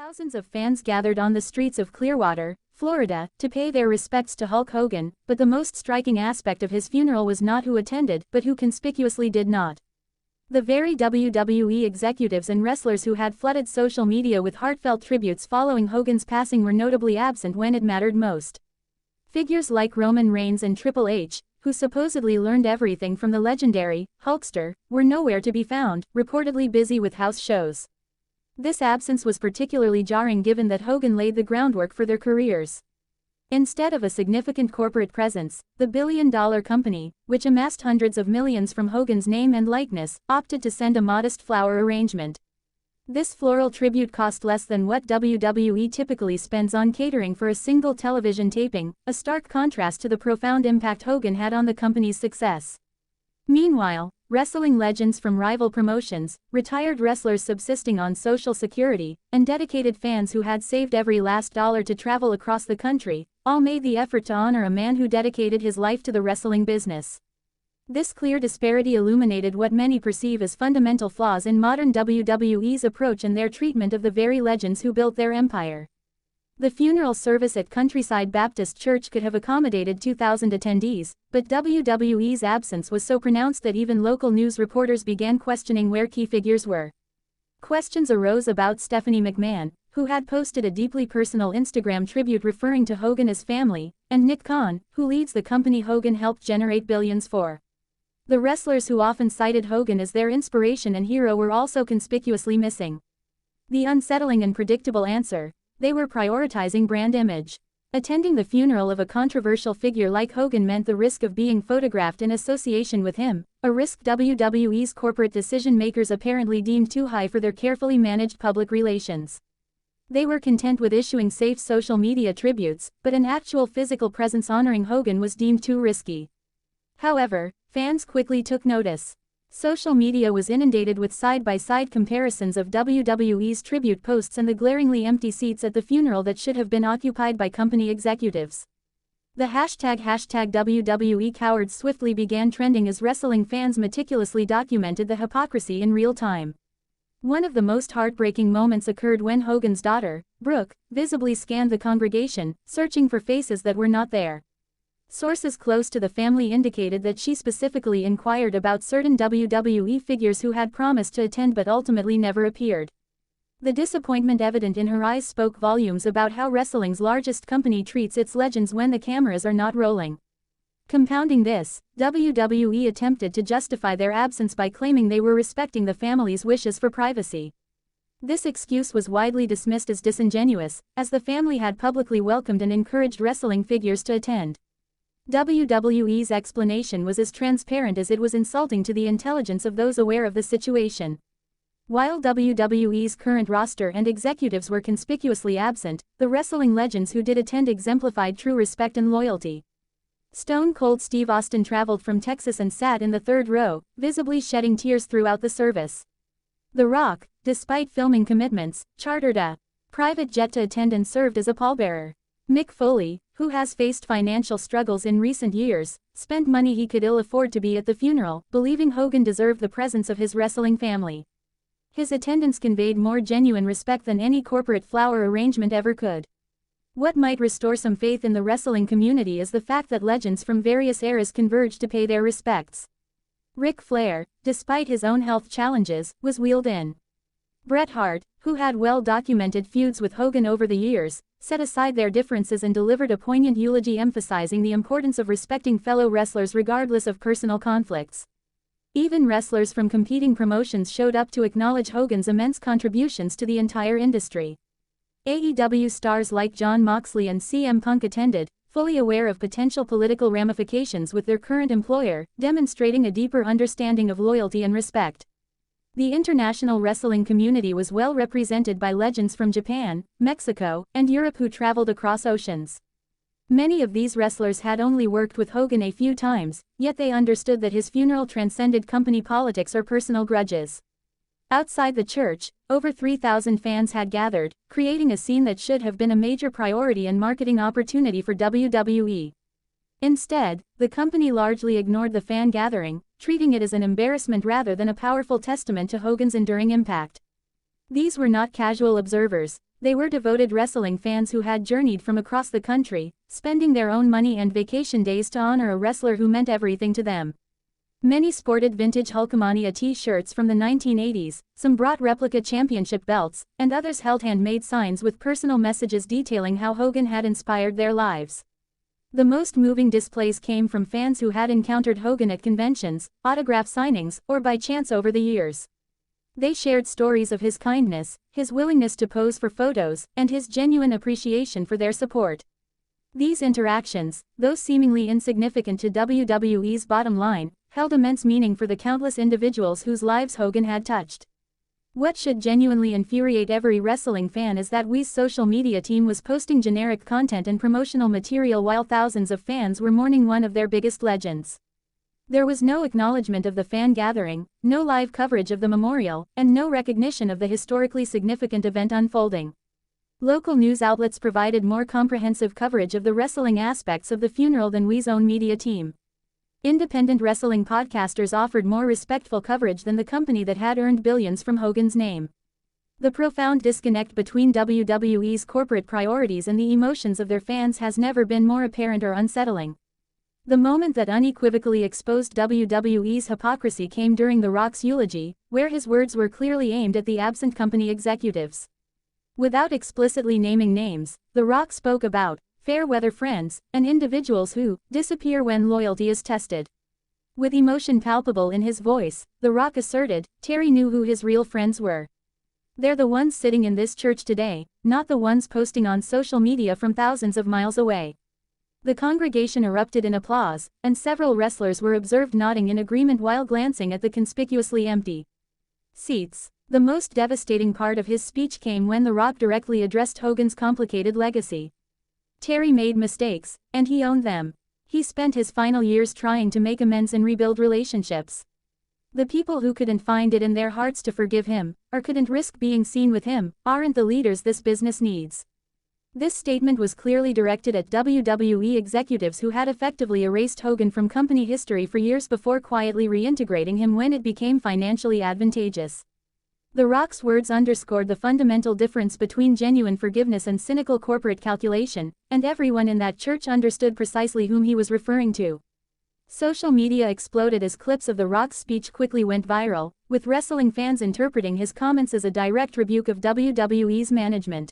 Thousands of fans gathered on the streets of Clearwater, Florida, to pay their respects to Hulk Hogan, but the most striking aspect of his funeral was not who attended, but who conspicuously did not. The very WWE executives and wrestlers who had flooded social media with heartfelt tributes following Hogan's passing were notably absent when it mattered most. Figures like Roman Reigns and Triple H, who supposedly learned everything from the legendary Hulkster, were nowhere to be found, reportedly busy with house shows. This absence was particularly jarring given that Hogan laid the groundwork for their careers. Instead of a significant corporate presence, the billion-dollar company, which amassed hundreds of millions from Hogan's name and likeness, opted to send a modest flower arrangement. This floral tribute cost less than what WWE typically spends on catering for a single television taping, a stark contrast to the profound impact Hogan had on the company's success. Meanwhile, wrestling legends from rival promotions, retired wrestlers subsisting on Social Security, and dedicated fans who had saved every last dollar to travel across the country, all made the effort to honor a man who dedicated his life to the wrestling business. This clear disparity illuminated what many perceive as fundamental flaws in modern WWE's approach and their treatment of the very legends who built their empire. The funeral service at Countryside Baptist Church could have accommodated 2,000 attendees, but WWE's absence was so pronounced that even local news reporters began questioning where key figures were. Questions arose about Stephanie McMahon, who had posted a deeply personal Instagram tribute referring to Hogan as family, and Nick Khan, who leads the company Hogan helped generate billions for. The wrestlers who often cited Hogan as their inspiration and hero were also conspicuously missing. The unsettling and predictable answer: they were prioritizing brand image. Attending the funeral of a controversial figure like Hogan meant the risk of being photographed in association with him, a risk WWE's corporate decision-makers apparently deemed too high for their carefully managed public relations. They were content with issuing safe social media tributes, but an actual physical presence honoring Hogan was deemed too risky. However, fans quickly took notice. Social media was inundated with side-by-side comparisons of WWE's tribute posts and the glaringly empty seats at the funeral that should have been occupied by company executives. The hashtag #WWE Cowards swiftly began trending as wrestling fans meticulously documented the hypocrisy in real time. One of the most heartbreaking moments occurred when Hogan's daughter, Brooke, visibly scanned the congregation, searching for faces that were not there. Sources close to the family indicated that she specifically inquired about certain WWE figures who had promised to attend but ultimately never appeared. The disappointment evident in her eyes spoke volumes about how wrestling's largest company treats its legends when the cameras are not rolling. Compounding this, WWE attempted to justify their absence by claiming they were respecting the family's wishes for privacy. This excuse was widely dismissed as disingenuous, as the family had publicly welcomed and encouraged wrestling figures to attend. WWE's explanation was as transparent as it was insulting to the intelligence of those aware of the situation. While WWE's current roster and executives were conspicuously absent, the wrestling legends who did attend exemplified true respect and loyalty. Stone Cold Steve Austin traveled from Texas and sat in the third row, visibly shedding tears throughout the service. The Rock, despite filming commitments, chartered a private jet to attend and served as a pallbearer. Mick Foley, who has faced financial struggles in recent years, spent money he could ill afford to be at the funeral, believing Hogan deserved the presence of his wrestling family. His attendance conveyed more genuine respect than any corporate flower arrangement ever could. What might restore some faith in the wrestling community is the fact that legends from various eras converged to pay their respects. Ric Flair, despite his own health challenges, was wheeled in. Bret Hart, who had well-documented feuds with Hogan over the years, set aside their differences and delivered a poignant eulogy emphasizing the importance of respecting fellow wrestlers regardless of personal conflicts. Even wrestlers from competing promotions showed up to acknowledge Hogan's immense contributions to the entire industry. AEW stars like Jon Moxley and CM Punk attended, fully aware of potential political ramifications with their current employer, demonstrating a deeper understanding of loyalty and respect. The international wrestling community was well represented by legends from Japan, Mexico, and Europe who traveled across oceans. Many of these wrestlers had only worked with Hogan a few times, yet they understood that his funeral transcended company politics or personal grudges. Outside the church, over 3,000 fans had gathered, creating a scene that should have been a major priority and marketing opportunity for WWE. Instead, the company largely ignored the fan gathering, treating it as an embarrassment rather than a powerful testament to Hogan's enduring impact. These were not casual observers. They were devoted wrestling fans who had journeyed from across the country, spending their own money and vacation days to honor a wrestler who meant everything to them. Many sported vintage Hulkamania t-shirts from the 1980s, some brought replica championship belts, and others held handmade signs with personal messages detailing how Hogan had inspired their lives. The most moving displays came from fans who had encountered Hogan at conventions, autograph signings, or by chance over the years. They shared stories of his kindness, his willingness to pose for photos, and his genuine appreciation for their support. These interactions, though seemingly insignificant to WWE's bottom line, held immense meaning for the countless individuals whose lives Hogan had touched. What should genuinely infuriate every wrestling fan is that Wee's social media team was posting generic content and promotional material while thousands of fans were mourning one of their biggest legends. There was no acknowledgement of the fan gathering, no live coverage of the memorial, and no recognition of the historically significant event unfolding. Local news outlets provided more comprehensive coverage of the wrestling aspects of the funeral than Wee's own media team. Independent wrestling podcasters offered more respectful coverage than the company that had earned billions from Hogan's name. The profound disconnect between WWE's corporate priorities and the emotions of their fans has never been more apparent or unsettling. The moment that unequivocally exposed WWE's hypocrisy came during The Rock's eulogy, where his words were clearly aimed at the absent company executives. Without explicitly naming names, The Rock spoke about fair-weather friends and individuals who disappear when loyalty is tested. With emotion palpable in his voice, The Rock asserted, Terry knew who his real friends were. They're the ones sitting in this church today, not the ones posting on social media from thousands of miles away. The congregation erupted in applause, and several wrestlers were observed nodding in agreement while glancing at the conspicuously empty seats. The most devastating part of his speech came when The Rock directly addressed Hogan's complicated legacy. Terry made mistakes, and he owned them. He spent his final years trying to make amends and rebuild relationships. The people who couldn't find it in their hearts to forgive him, or couldn't risk being seen with him, aren't the leaders this business needs. This statement was clearly directed at WWE executives who had effectively erased Hogan from company history for years before quietly reintegrating him when it became financially advantageous. The Rock's words underscored the fundamental difference between genuine forgiveness and cynical corporate calculation, and everyone in that church understood precisely whom he was referring to. Social media exploded as clips of The Rock's speech quickly went viral, with wrestling fans interpreting his comments as a direct rebuke of WWE's management.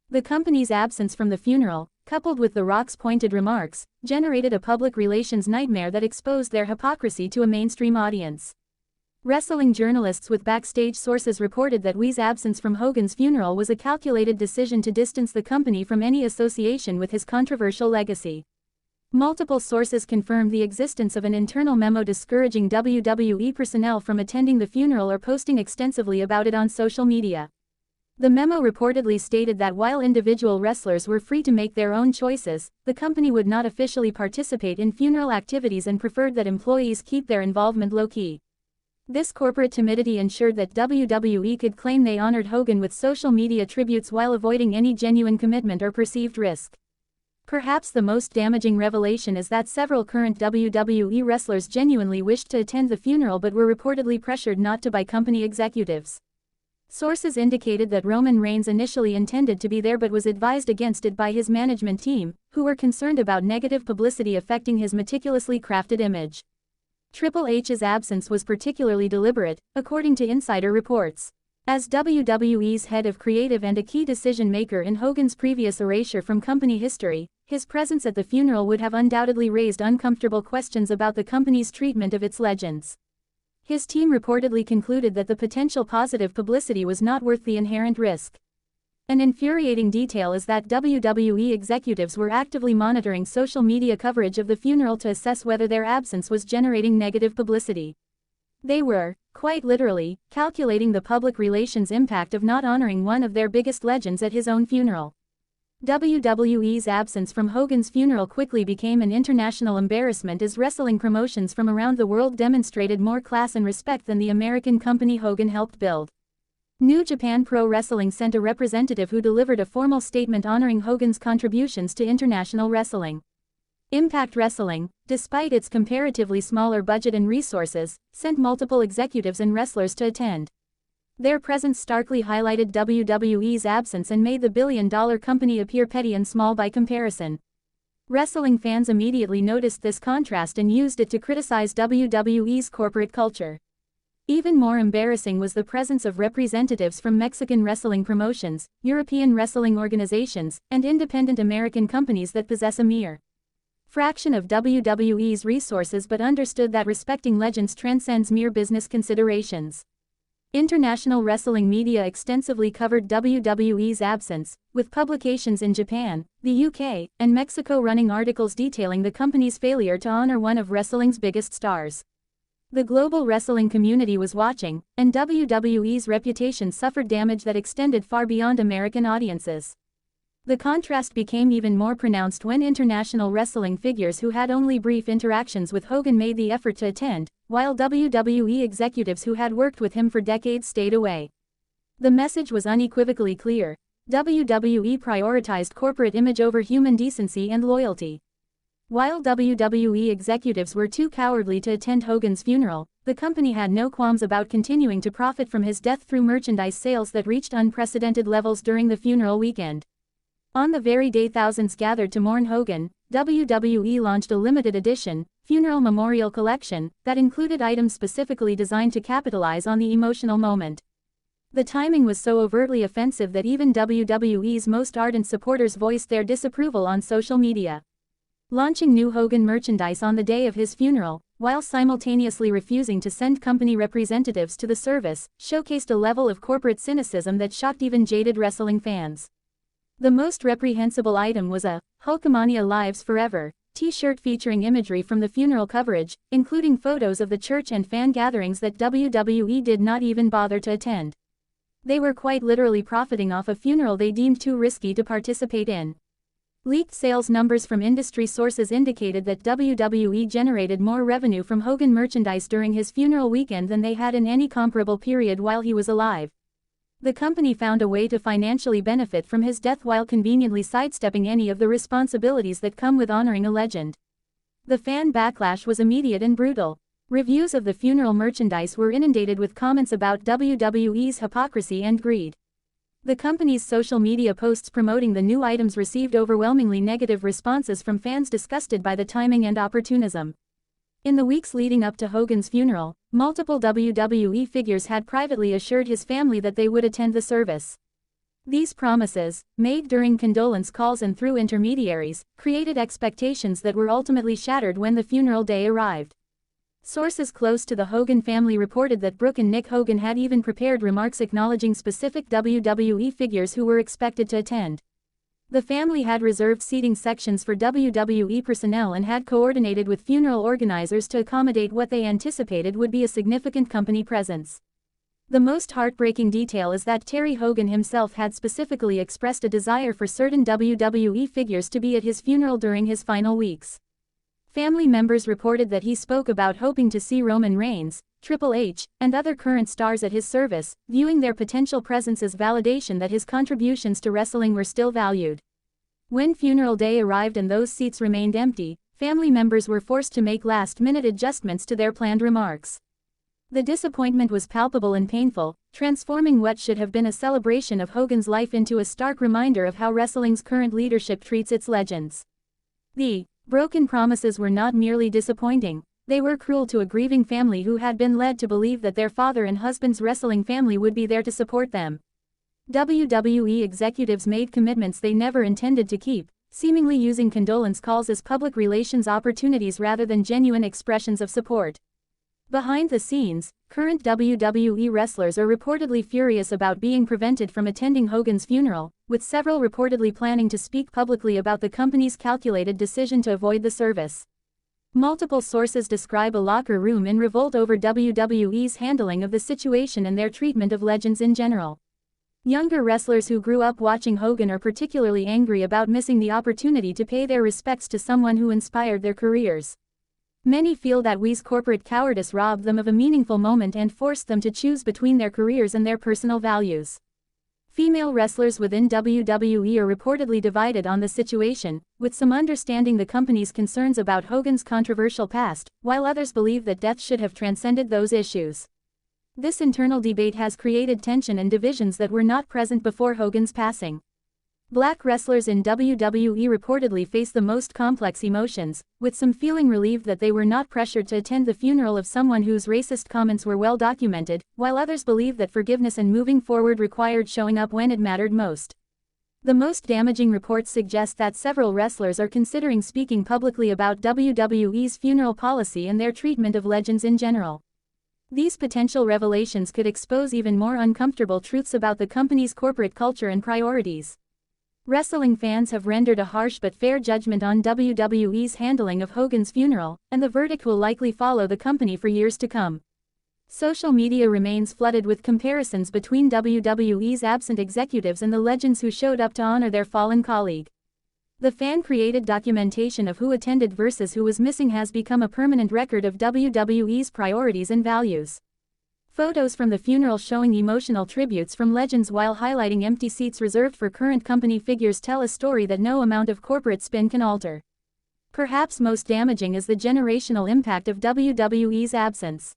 The company's absence from the funeral, coupled with The Rock's pointed remarks, generated a public relations nightmare that exposed their hypocrisy to a mainstream audience. Wrestling journalists with backstage sources reported that Wee's absence from Hogan's funeral was a calculated decision to distance the company from any association with his controversial legacy. Multiple sources confirmed the existence of an internal memo discouraging WWE personnel from attending the funeral or posting extensively about it on social media. The memo reportedly stated that while individual wrestlers were free to make their own choices, the company would not officially participate in funeral activities and preferred that employees keep their involvement low-key. This corporate timidity ensured that WWE could claim they honored Hogan with social media tributes while avoiding any genuine commitment or perceived risk. Perhaps the most damaging revelation is that several current WWE wrestlers genuinely wished to attend the funeral but were reportedly pressured not to by company executives. Sources indicated that Roman Reigns initially intended to be there but was advised against it by his management team, who were concerned about negative publicity affecting his meticulously crafted image. Triple H's absence was particularly deliberate, according to insider reports. As WWE's head of creative and a key decision-maker in Hogan's previous erasure from company history, his presence at the funeral would have undoubtedly raised uncomfortable questions about the company's treatment of its legends. His team reportedly concluded that the potential positive publicity was not worth the inherent risk. An infuriating detail is that WWE executives were actively monitoring social media coverage of the funeral to assess whether their absence was generating negative publicity. They were, quite literally, calculating the public relations impact of not honoring one of their biggest legends at his own funeral. WWE's absence from Hogan's funeral quickly became an international embarrassment as wrestling promotions from around the world demonstrated more class and respect than the American company Hogan helped build. New Japan Pro Wrestling sent a representative who delivered a formal statement honoring Hogan's contributions to international wrestling. Impact Wrestling, despite its comparatively smaller budget and resources, sent multiple executives and wrestlers to attend. Their presence starkly highlighted WWE's absence and made the billion-dollar company appear petty and small by comparison. Wrestling fans immediately noticed this contrast and used it to criticize WWE's corporate culture. Even more embarrassing was the presence of representatives from Mexican wrestling promotions, European wrestling organizations, and independent American companies that possess a mere fraction of WWE's resources but understood that respecting legends transcends mere business considerations. International wrestling media extensively covered WWE's absence, with publications in Japan, the UK, and Mexico running articles detailing the company's failure to honor one of wrestling's biggest stars. The global wrestling community was watching, and WWE's reputation suffered damage that extended far beyond American audiences. The contrast became even more pronounced when international wrestling figures who had only brief interactions with Hogan made the effort to attend, while WWE executives who had worked with him for decades stayed away. The message was unequivocally clear: WWE prioritized corporate image over human decency and loyalty. While WWE executives were too cowardly to attend Hogan's funeral, the company had no qualms about continuing to profit from his death through merchandise sales that reached unprecedented levels during the funeral weekend. On the very day thousands gathered to mourn Hogan, WWE launched a limited edition, funeral memorial collection, that included items specifically designed to capitalize on the emotional moment. The timing was so overtly offensive that even WWE's most ardent supporters voiced their disapproval on social media. Launching new Hogan merchandise on the day of his funeral, while simultaneously refusing to send company representatives to the service, showcased a level of corporate cynicism that shocked even jaded wrestling fans. The most reprehensible item was a "Hulkamania Lives Forever" t-shirt featuring imagery from the funeral coverage, including photos of the church and fan gatherings that WWE did not even bother to attend. They were quite literally profiting off a funeral they deemed too risky to participate in. Leaked sales numbers from industry sources indicated that WWE generated more revenue from Hogan merchandise during his funeral weekend than they had in any comparable period while he was alive. The company found a way to financially benefit from his death while conveniently sidestepping any of the responsibilities that come with honoring a legend. The fan backlash was immediate and brutal. Reviews of the funeral merchandise were inundated with comments about WWE's hypocrisy and greed. The company's social media posts promoting the new items received overwhelmingly negative responses from fans disgusted by the timing and opportunism. In the weeks leading up to Hogan's funeral, multiple WWE figures had privately assured his family that they would attend the service. These promises, made during condolence calls and through intermediaries, created expectations that were ultimately shattered when the funeral day arrived. Sources close to the Hogan family reported that Brooke and Nick Hogan had even prepared remarks acknowledging specific WWE figures who were expected to attend. The family had reserved seating sections for WWE personnel and had coordinated with funeral organizers to accommodate what they anticipated would be a significant company presence. The most heartbreaking detail is that Terry Hogan himself had specifically expressed a desire for certain WWE figures to be at his funeral during his final weeks. Family members reported that he spoke about hoping to see Roman Reigns, Triple H, and other current stars at his service, viewing their potential presence as validation that his contributions to wrestling were still valued. When funeral day arrived and those seats remained empty, family members were forced to make last-minute adjustments to their planned remarks. The disappointment was palpable and painful, transforming what should have been a celebration of Hogan's life into a stark reminder of how wrestling's current leadership treats its legends. The broken promises were not merely disappointing, they were cruel to a grieving family who had been led to believe that their father and husband's wrestling family would be there to support them. WWE executives made commitments they never intended to keep, seemingly using condolence calls as public relations opportunities rather than genuine expressions of support. Behind the scenes, current WWE wrestlers are reportedly furious about being prevented from attending Hogan's funeral, with several reportedly planning to speak publicly about the company's calculated decision to avoid the service. Multiple sources describe a locker room in revolt over WWE's handling of the situation and their treatment of legends in general. Younger wrestlers who grew up watching Hogan are particularly angry about missing the opportunity to pay their respects to someone who inspired their careers. Many feel that WWE's corporate cowardice robbed them of a meaningful moment and forced them to choose between their careers and their personal values. Female wrestlers within WWE are reportedly divided on the situation, with some understanding the company's concerns about Hogan's controversial past, while others believe that death should have transcended those issues. This internal debate has created tension and divisions that were not present before Hogan's passing. Black wrestlers in WWE reportedly face the most complex emotions, with some feeling relieved that they were not pressured to attend the funeral of someone whose racist comments were well documented, while others believe that forgiveness and moving forward required showing up when it mattered most. The most damaging reports suggest that several wrestlers are considering speaking publicly about WWE's funeral policy and their treatment of legends in general. These potential revelations could expose even more uncomfortable truths about the company's corporate culture and priorities. Wrestling fans have rendered a harsh but fair judgment on WWE's handling of Hogan's funeral, and the verdict will likely follow the company for years to come. Social media remains flooded with comparisons between WWE's absent executives and the legends who showed up to honor their fallen colleague. The fan-created documentation of who attended versus who was missing has become a permanent record of WWE's priorities and values. Photos from the funeral showing emotional tributes from legends while highlighting empty seats reserved for current company figures tell a story that no amount of corporate spin can alter. Perhaps most damaging is the generational impact of WWE's absence.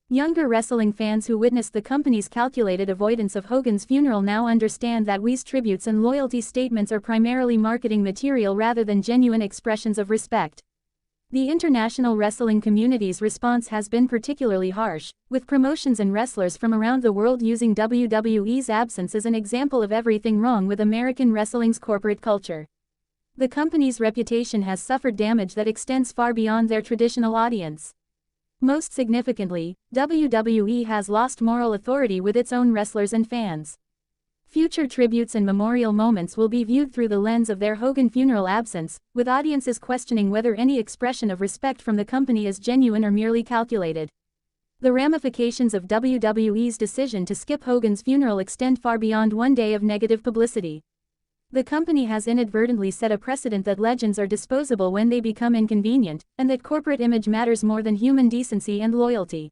Younger wrestling fans who witnessed the company's calculated avoidance of Hogan's funeral now understand that WWE's tributes and loyalty statements are primarily marketing material rather than genuine expressions of respect. The international wrestling community's response has been particularly harsh, with promotions and wrestlers from around the world using WWE's absence as an example of everything wrong with American wrestling's corporate culture. The company's reputation has suffered damage that extends far beyond their traditional audience. Most significantly, WWE has lost moral authority with its own wrestlers and fans. Future tributes and memorial moments will be viewed through the lens of their Hogan funeral absence, with audiences questioning whether any expression of respect from the company is genuine or merely calculated. The ramifications of WWE's decision to skip Hogan's funeral extend far beyond one day of negative publicity. The company has inadvertently set a precedent that legends are disposable when they become inconvenient, and that corporate image matters more than human decency and loyalty.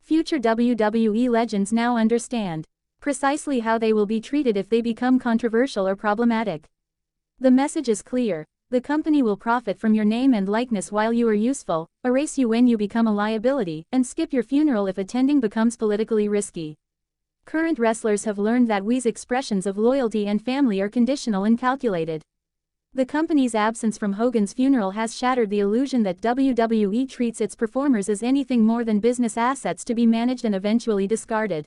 Future WWE legends now understand precisely how they will be treated if they become controversial or problematic. The message is clear: the company will profit from your name and likeness while you are useful, erase you when you become a liability, and skip your funeral if attending becomes politically risky. Current wrestlers have learned that WWE's expressions of loyalty and family are conditional and calculated. The company's absence from Hogan's funeral has shattered the illusion that WWE treats its performers as anything more than business assets to be managed and eventually discarded.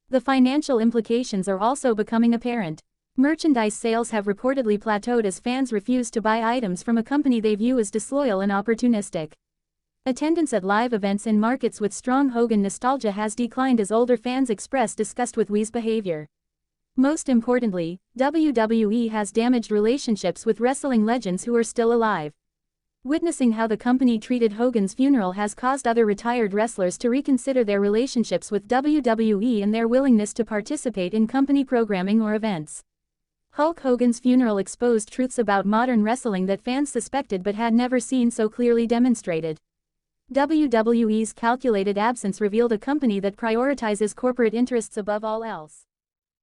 The financial implications are also becoming apparent. Merchandise sales have reportedly plateaued as fans refuse to buy items from a company they view as disloyal and opportunistic. Attendance at live events in markets with strong Hogan nostalgia has declined as older fans express disgust with WWE's behavior. Most importantly, WWE has damaged relationships with wrestling legends who are still alive. Witnessing how the company treated Hogan's funeral has caused other retired wrestlers to reconsider their relationships with WWE and their willingness to participate in company programming or events. Hulk Hogan's funeral exposed truths about modern wrestling that fans suspected but had never seen so clearly demonstrated. WWE's calculated absence revealed a company that prioritizes corporate interests above all else.